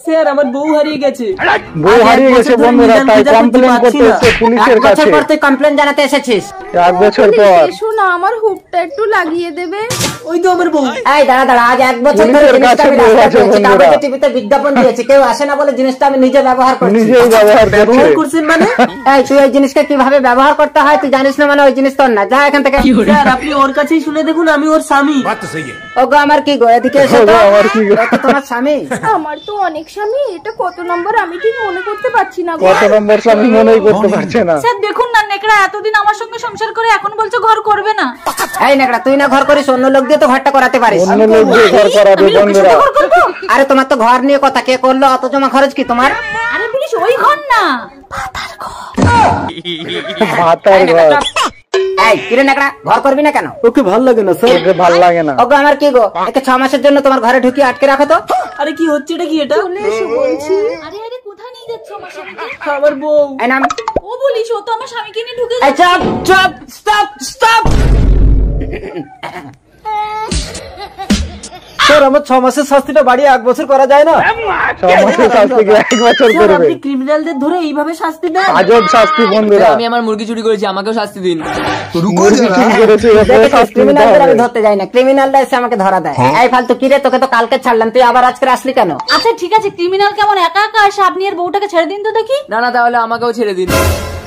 Sir আমার বউ হারিয়ে গেছে। বউ হারিয়ে গেছে বন্ধুরা, তাই কমপ্লেন করতে এসেছে পুলিশের কাছে। এক বছর পর তুই কমপ্লেন জানাতে এসেছিস? এক বছর পর। শোনা আমার হুকটা একটু লাগিয়ে দেবে। ওই তো আমার বউ। এই দাঁড়া দাঁড়া, আজ এক বছর ধরে জিনিসটা আমি রাস্তায় পেয়েছি, কাগজে টিভিতে বিজ্ঞাপন দিয়েছি, কেউ আসে না বলে জিনিসটা আমি নিজে ব্যবহার করছি। নিজেই ব্যবহার করছেন মানে? এই তুই ওই জিনিসকে কিভাবে ব্যবহার করতে হয় তুই জানিস না মানে ওই জিনিস তোর না, যা এখান থেকে। স্যার আপনি ওর কাছেই শুনে দেখুন, আমি ওর স্বামী। ওগো আমার কি গো, এদিকে এসো তো। এটা তোমার স্বামী? আমার তো অনেক স্বামী, এটা কত নম্বর আমি ঠিক মনে করতে পারছি না। কত নম্বর স্বামী মনেই করতে পারছে না। স্যার দেখুন না, নেকড়া এতদিন আমার সঙ্গে সংসার করে এখন বলছে ঘর করবে না। এই নেকড়া তুই না ঘর করিস, অন্য লোক দিয়ে তো ঘরটা করাতে পারিস। অন্য লোক দিয়ে ঘর করাবে বন্ধুরা। আরে তোমার তো ঘর নিয়ে কথা, কে করলো? অত জমা খরচ কি তোমার? আরে পুলিশ ওই ঘর না, ভাতার ঘর। এই কিরে নেকড়া, ঘর করবি না কেন? ওকে ভালো লাগে না স্যার। ওকে ভালো লাগে না। ওগো আমার কি গো, একে 6 মাসের জন্য তোমার ঘরে ঢুকিয়ে আটকে রাখো তো। আরে কি হচ্ছে এটা? কি এটা? বলছি আরে আরে কোথায় নিয়ে যাচ্ছ আমার স্বামীকে? আমার বউ। এই নাম। ও পুলিশ, ও তো আমার স্বামীকে নিয়ে ঢুকে এই চুপ চুপ, স্টপ স্টপ। স্যার আমার 6 মাসের শাস্তিটা বাড়িয়ে 1 বছর করা যায় না? 6 মাসের শাস্তি 1 বছর স্যার করবে। আপনি ক্রিমিনালদের ধরে এইভাবে শাস্তি দেন? আজব শাস্তি বন্ধুরা। আমি আমার মুরগি চুরি করেছি, আমাকেও শাস্তি দিন। মুরগি চুরি করেছে, এরপরে শাস্তি দিতে ক্রিমিনালদের আমি হবে। ধরতে যাই না, ক্রিমিনালরা এসে আমাকে ধরা দেয়। এই ফালতু কিরে, তোকে তো কালকে ছাড়লাম, তুই আবার আজকে আসলি কেন? আচ্ছা ঠিক আছে, ক্রিমিনাল কেমন একা একা আসে, আপনি এর বউটাকে ছেড়ে দিন তো দেখি। না না, তাহলে আমাকেও ছেড়ে দিন।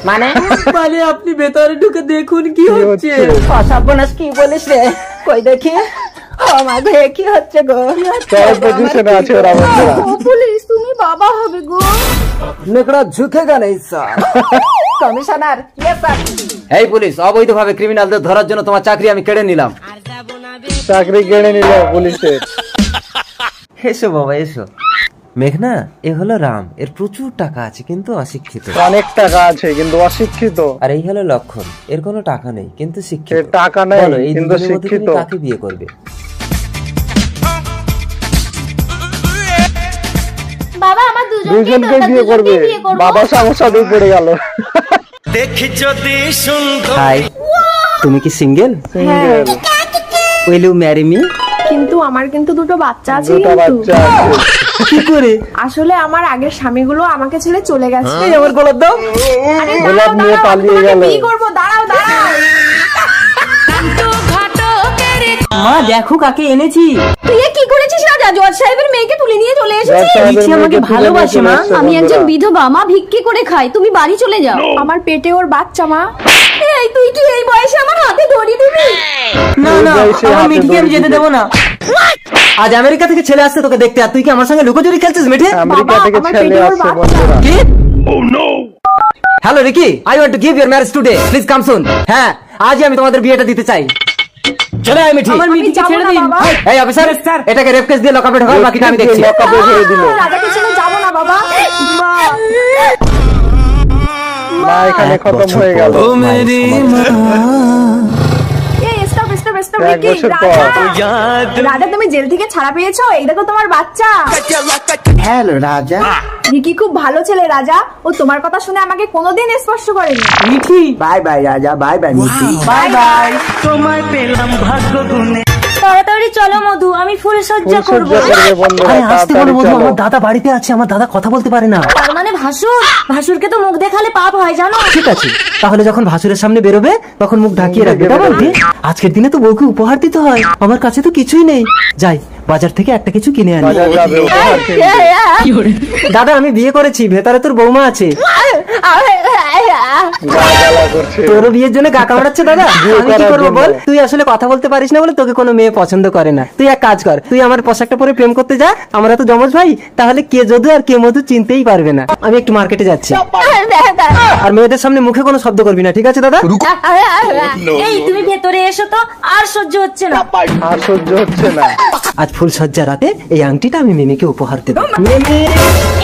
মানে মানে আপনি ভেতরে ঢুকে দেখুন কি হচ্ছে। অসর্বনাশ, কি বলিস রে? কই দেখি। ও মা গো, কি হচ্ছে গো? সব পজিশনে আছে ওরা বন্ধুরা। ও পুলিশ তুমি বাবা হবে গো। নেকড়া ঝুঁকেগা নেই স্যার। Commissioner, yes sir. এই পুলিশ, অবৈধভাবে ক্রিমিনালদের ধরার জন্য তোমার চাকরি আমি কেড়ে নিলাম। চাকরি কেড়ে নিল পুলিশের। এসো বাবা এসো। মেঘনা, এ হলো রাম, এর প্রচুর টাকা আছে কিন্তু অশিক্ষিত। অনেক টাকা আছে কিন্তু অশিক্ষিত। আর এই হলো লক্ষণ, এর কোনো টাকা নেই কিন্তু শিক্ষিত। এর টাকা নেই বলো, এই কিন্তু দুজনের মধ্যে শিক্ষিত। তুমি কাকে বিয়ে করবে? বাবা আমার দুজনকে বিয়ে করবে। বাবা সমস্যাতে পড়ে গেল। হাই, তুমি কি single? Single. Will you marry me? কিন্তু আমার কিন্তু দুটো বাচ্চা আছে। দুটো বাচ্চা আছে। কি করে? আসলে আমার আগের স্বামীগুলো আমাকে ছেড়ে চলে গেছে। এই আমার গোলাপ দাও। আরে গোলাপ নিয়ে পালিয়ে গেল। কি করব, দাঁড়াও দাঁড়াও। মা দেখো কাকে এনেছি। তুই এ কি করেছিস রাজা? জজ সাহেবের মেয়েকে তুলে নিয়ে চলে জজ এসেছিস। সাহেবের নিচে আমাকে মেয়েকে তুলে ভালোবাসে, নিয়ে মা। চলে এসেছে আমি একজন বন্ধুরা। বিধবা, মা ভিক্ষে করে খাই, তুমি বাড়ি চলে যাও। আমার পেটে ওর বাচ্চা মা। এই তুই কি এই বয়সে আমার হাতে দড়ি দিবি? না না, বয়সে আমার হাতে মিঠিকে আমি দড়ি যেতে দিবে। দেবো না। আজ আমেরিকা থেকে ছেলে আসছে তোকে দেখতে, আর তুই কি আমার সঙ্গে লুকোচুরি খেলছিস মিঠে? আমেরিকা বাবা, থেকে আমার ছেলে পেটে ওর আসছে বাচ্চা। বন্ধুরা। কি? Hello Ricky, I want to give your marriage today, please come soon. হ্যাঁ, আজই আমি তোমাদের বিয়েটা দিতে চাই। চলে আয় মিঠি। আমি যাবো না বাবা। এই অফিসার, এটাকে রেপ কেস দিয়ে লকআপে ঢোকাও, বাকিটা আমি দেখছি। লকআপে ছেড়ে দিল। রাজাকে ছেড়ে যাবো না বাবা। মা এখানে খতম হয়ে গেল। এই স্টপ স্টপ স্টপ, এক রিকি, বছর রাজা। পর। রাজা তুমি জেল থেকে ছাড়া পেয়েছো, এই দেখো তোমার বাচ্চা। হ্যালো রাজা। রিকি খুব ভালো ছেলে রাজা, ও তোমার কথা শুনে আমাকে কোনোদিন স্পর্শ করেনি। মিঠি বাই বাই রাজা, bye bye Mithi. Bye bye. তাড়াতাড়ি চলো মধু, আমি ফুল সজ্জা করব। ফুলসজ্জা করবে বন্ধুরা। আরে আসতে বলো তাড়াতাড়ি বন্ধু, চলো। আমার দাদা বাড়িতে আছে, আমার দাদা কথা বলতে পারে না। তার মানে ভাসুরকে তো মুখ দেখালে পাপ হয় জানো। ঠিক আছে, তাহলে যখন ভাসুরের সামনে বেরোবে তখন মুখ ঢাকিয়ে রাখবে, কেমন? আজকের দিনে তো বউকে উপহার দিতে হয়, আমার কাছে তো কিছুই নেই। যাই বাজার থেকে একটা কিছু কিনে আনি। বাজার যাবে, উপহার কিনবে। দাদা আমি বিয়ে করেছি, ভেতরে তোর বৌমা আছে। গালাগালা করছে। তোর বিয়ের জন্য গা কামড়াচ্ছে দাদা। বিয়ে আমি কি করার করবো জন্য। বল? তুই আসলে কথা বলতে পারিস না বলে তোকে কোনো মেয়ে পছন্দ করে না। তুই এক কাজ কর, তুই আমার পোশাকটা পরে প্রেম করতে যা, আমরা তো জমজ ভাই, তাহলে কে যদু আর কে মধু চিনতেই পারবে না। আমি একটু মার্কেটে যাচ্ছি, আর মেয়েদের সামনে মুখে কোনো শব্দ করবি না, ঠিক আছে দাদা? এই তুমি ভেতরে এসো তো, আর সহ্য হচ্ছে না। আর সহ্য হচ্ছে না। আজ ফুল সজ্জা রাতে এই আংটিটা আমি মিমিকে উপহার দেবো।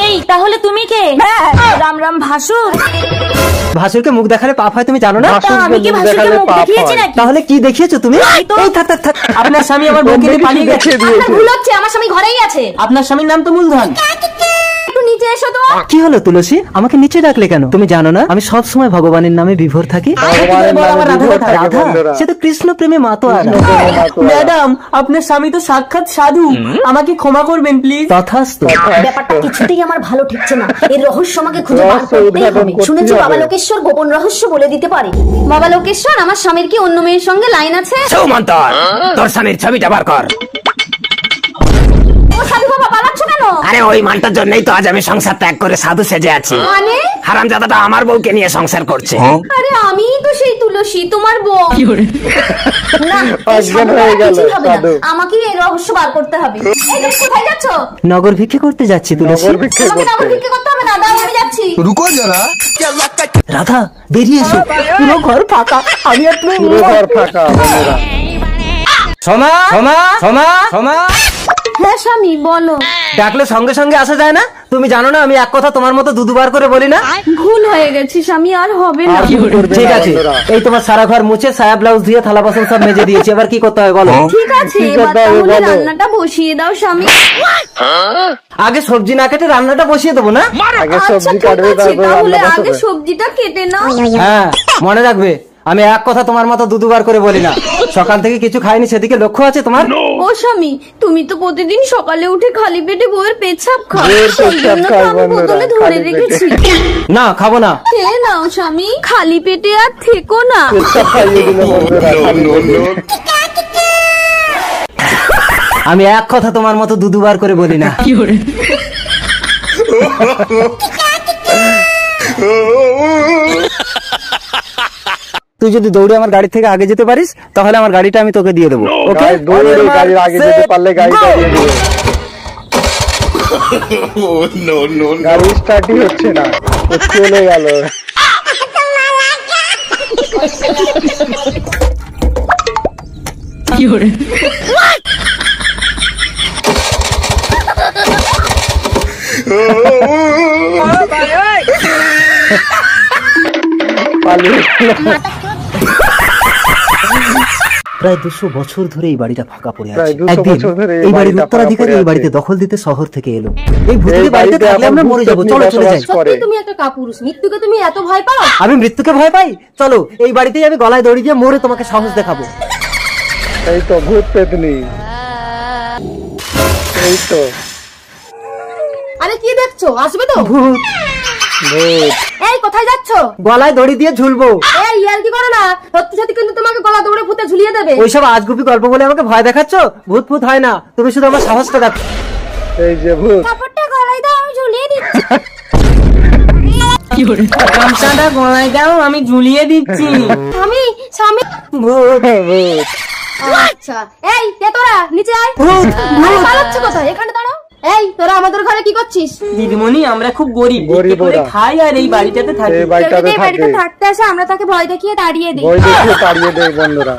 এই তাহলে তুমি কে? রাম রাম ভাসুর। ভাসুরকে মুখ দেখালে পাপ হয়, তুমি জানো না? তা আমি কি ভাসুরকে দেখালে মুখ পাপ দেখিয়েছি হয়। নাকি? তাহলে কি দেখিয়েছো তুমি? এই থাক থাক থাক, আপনার স্বামী আমার বউকে নিয়ে পালিয়ে গেছে। দেখিয়ে দিয়েছে। ভুল হচ্ছে, আমার স্বামী ঘরেই আছে। আপনার স্বামীর নাম তো মূলধন। একটু নিচে এসো তো। কি হলো তুলসী, আমাকে নিচে ডাকলে কেন? তুমি জানো না আমি সব সময় ভগবানের নামে বিভোর থাকি। ভগবানের নামে বিভোর থাকে রাধা বন্ধুরা। সে তো কৃষ্ণ প্রেমে মাতোয়ারা। ম্যাডাম আপনার স্বামী তো সাক্ষাৎ সাধু, আমাকে ক্ষমা করবেন প্লিজ। তথাস্তু। ব্যাপারটা কিছুতেই আমার ভালো ঠেকছে না, এর রহস্য আমাকে খুঁজে বার রহস্য করতেই উদ্ঘাটন হবে। করতেই শুনেছি হবে। বাবা লোকেশ্বর গোপন রহস্য বলে দিতে পারে। বাবা লোকেশ্বর, আমার স্বামীর কি অন্য মেয়ের সঙ্গে লাইন আছে? তোর স্বামীর ছবিটা বার কর। ও সাধু বাবা, পালাচ্ছ কেন? আরে ওই মালটার জন্যই তো আজ আমি সংসার ত্যাগ করে সাধু সেজে আছি। মানে? হারামজাদাটা আমার বউকে নিয়ে সংসার করছে। আরে আমি তো সেই তুলসী, তোমার বউ। না, এই অজ্ঞান সাধু হয়ে বাবা গেল কিছুই হবে না। সাধু। আমাকে এই রহস্য বার করতে হবে। এই তুমি কোথায় যাচ্ছ? নগর ভিক্ষে করতে যাচ্ছি তুলসী। নগর ভিক্ষে আমাকে নগর করতে। ভিক্ষে করতে হবে না, দাও আমি যাচ্ছি। রাধা বেরিয়ে এসো, পুরো ঘর ফাঁকা, আমি আর তুমি। পুরো ঘর ফাঁকা বন্ধুরা। সোমা সোমা সোমা সোমা, হ্যাঁ স্বামী বলো। ডাকলে সঙ্গে সঙ্গে আসা যায় না? তুমি জানো না আমি এক কথা তোমার মতো দুবার করে বলি না? ভুল হয়ে গেছে স্বামী, আর হবে না। আর ভুল করবে ঠিক না আছে, বন্ধুরা। এই তোমার সারা ঘর মুছে সায়া ব্লাউজ দিয়ে থালা বাসন সব মেজে দিয়েছি, এবার কি করতে হবে বলো? ঠিক আছে, কি এবার করতে হবে তাহলে বলো? রান্নাটা বসিয়ে দাও স্বামী। আগে সবজি না কেটে রান্নাটা বসিয়ে দেবো না? আগে আচ্ছা সবজি ঠিক কাটবে আছে, তারপর তাহলে রান্না আগে বসাবে। সবজিটা কেটে নাও। হ্যাঁ মনে রাখবে, আমি এক কথা তোমার মতো দুবার করে বলি না। সকাল থেকে কিছু খাইনি, সেদিকে লক্ষ্য আছে তোমার? ও স্বামী, তুমি তো প্রতিদিন সকালে উঠে খালি পেটে বউয়ের পেছাব খাও, বউয়ের সেই পেচ্ছাপ জন্য তো খাই আমি বন্ধুরা, বোতলে ধরে খালি রেখেছি। না খাবো না। খেয়ে নাও স্বামী, খালি পেটে আর থেকো না। পেচ্ছাপ খাইয়ে দিল বন্ধুরা, খালি পেটে। আমি এক কথা তোমার মতো দুবার করে বলি না। তুই যদি দৌড়ে আমার গাড়ি থেকে আগে যেতে পারিস তাহলে আমার গাড়িটা আমি তোকে দিয়ে দেবো। ওকে, দৌড়ে গাড়ির আগে যেতে পারলে গাড়িটা দিয়ে দিবে। গাড়ি স্টার্টই হচ্ছে না, ও চলে গেল। পালিয়ে গেল। প্রায় 200 বছর ধরে এই বাড়িটা ফাঁকা পড়ে প্রায় আছে। 200 একদিন বছর ধরে এই এই বাড়ির বাড়িটা উত্তরাধিকারী ফাঁকা এই পড়ে বাড়িতে আছে। দখল দিতে শহর থেকে এলো। এই ভূতকে এই বাড়িতে বাড়িতে থাকলে এখন আমরা মরে যাবো, ভূত চলো চলে যাই। বসবাস করে। সত্যি তুমি একটা কাপুরুষ, মৃত্যুকে তুমি এত ভয় পাও? আমি মৃত্যুকে ভয় পাই? চলো এই বাড়িতেই আমি গলায় দড়ি দিয়ে মরে তোমাকে সাহস দেখাবো। এই তো ভূত পেতনি, এই তো আরে কি দেখছো, আসবে তো? ভূত, ভূত। এই কোথায় যাচ্ছ? গলায় দড়ি দিয়ে ঝুলবো। এই ইয়ার কি করো না, সত্যি সত্যি কিন্তু তোমাকে গলা দৌড়ে ভূতে ঝুলিয়ে দেবে। ওইসব আজগুবি গল্প বলে আমাকে ভয় দেখাচ্ছ? ভূত ভূত হয় না, তুমি শুধু আমার সাহসটা দেখো। এই যে ভূত। কাপড়টা গলায় দাও, আমি ঝুলিয়ে দিচ্ছি। গামছাটা গলায় দাও, আমি ঝুলিয়ে দিচ্ছি। স্বামী স্বামী। ভূত ভূত। আচ্ছা এই কে তোরা, নিচে আয়। ভূত আরে পালাচ্ছ কোথায়, এখানে দাঁড়াও। এই তোরা আমাদের ঘরে কি করছিস? দিদিমণি আমরা খুব গরিব, গরিব বিক্রি করে ওরা। খাই আর এই বাড়িটাতে থাকি। এই কেউ বাড়িটাতে যদি এই বাড়িতে থাকে, থাকতে আসে আমরা তাকে ভয় দেখিয়ে তাড়িয়ে দিই। বই দেখিয়ে তাড়িয়ে দেয় বন্ধুরা।